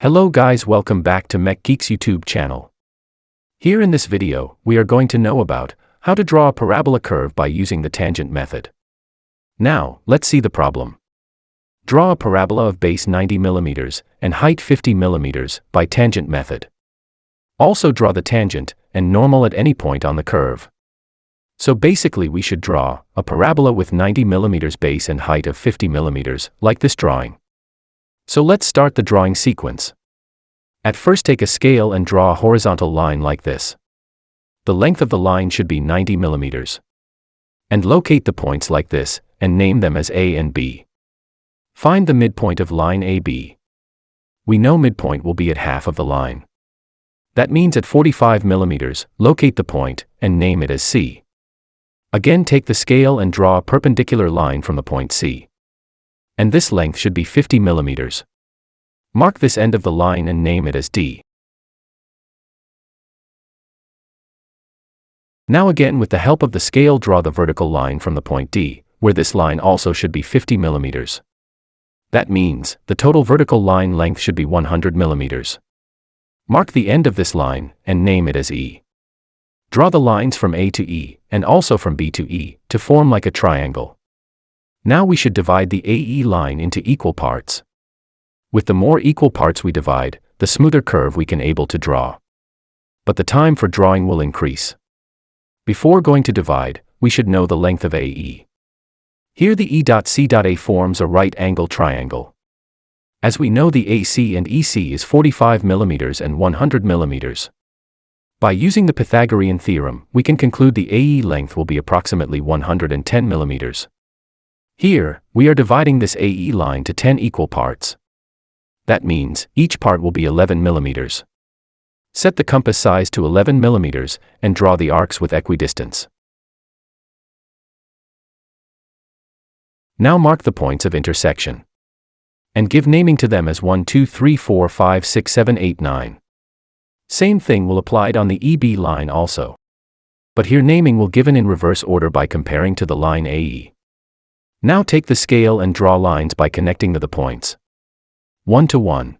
Hello guys, welcome back to Mech Geeks YouTube channel. Here in this video, we are going to know about how to draw a parabola curve by using the tangent method. Now, let's see the problem. Draw a parabola of base 90 mm and height 50 mm by tangent method. Also draw the tangent and normal at any point on the curve. So basically we should draw a parabola with 90 mm base and height of 50 mm, like this drawing. So let's start the drawing sequence. At first take a scale and draw a horizontal line like this. The length of the line should be 90 mm. And locate the points like this, and name them as A and B. Find the midpoint of line AB. We know midpoint will be at half of the line. That means at 45 mm, locate the point, and name it as C. Again take the scale and draw a perpendicular line from the point C. And this length should be 50 mm. Mark this end of the line and name it as D. Now again with the help of the scale draw the vertical line from the point D, where this line also should be 50 mm. That means the total vertical line length should be 100 mm. Mark the end of this line and name it as E. Draw the lines from A to E and also from B to E to form like a triangle. Now we should divide the AE line into equal parts. With the more equal parts we divide, the smoother curve we can able to draw. But the time for drawing will increase. Before going to divide, we should know the length of AE. Here the E.C.A forms a right angle triangle. As we know the AC and EC is 45 mm and 100 mm. By using the Pythagorean theorem, we can conclude the AE length will be approximately 110 mm. Here, we are dividing this AE line to 10 equal parts. That means, each part will be 11 mm. Set the compass size to 11 mm, and draw the arcs with equidistance. Now mark the points of intersection. And give naming to them as 1, 2, 3, 4, 5, 6, 7, 8, 9. Same thing will apply on the EB line also. But here naming will given in reverse order by comparing to the line AE. Now take the scale and draw lines by connecting the points. 1 to 1,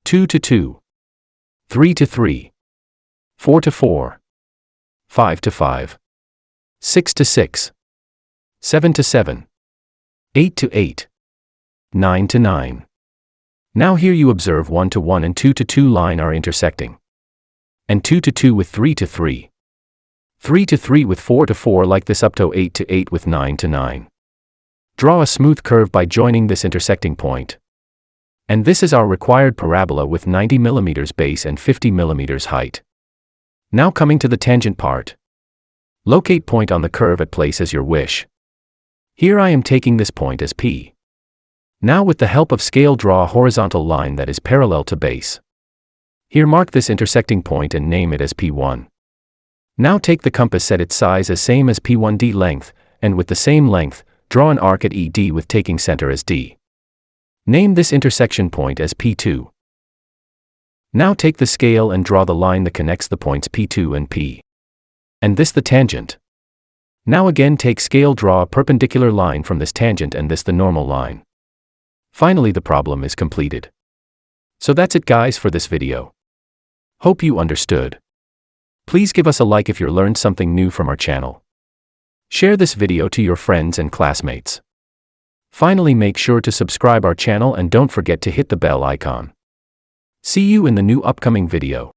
2 to 2, 3 to 3, 4 to 4, 5 to 5, 6 to 6, 7 to 7, 8 to 8, 9 to 9. Now here you observe 1 to 1 and 2 to 2 line are intersecting. And 2 to 2 with 3 to 3. 3 to 3 with 4 to 4 like this up to 8 to 8 with 9 to 9. Draw a smooth curve by joining this intersecting point. And this is our required parabola with 90 mm base and 50 mm height. Now coming to the tangent part. Locate point on the curve at place as your wish. Here I am taking this point as P. Now with the help of scale draw a horizontal line that is parallel to base. Here mark this intersecting point and name it as P1. Now take the compass set its size as same as P1D length, and with the same length, draw an arc at ED with taking center as D. Name this intersection point as P2. Now take the scale and draw the line that connects the points P2 and P. And this the tangent. Now again take scale draw a perpendicular line from this tangent and this the normal line. Finally the problem is completed. So that's it guys for this video. Hope you understood. Please give us a like if you learned something new from our channel. Share this video to your friends and classmates. Finally make sure to subscribe our channel and don't forget to hit the bell icon. See you in the new upcoming video.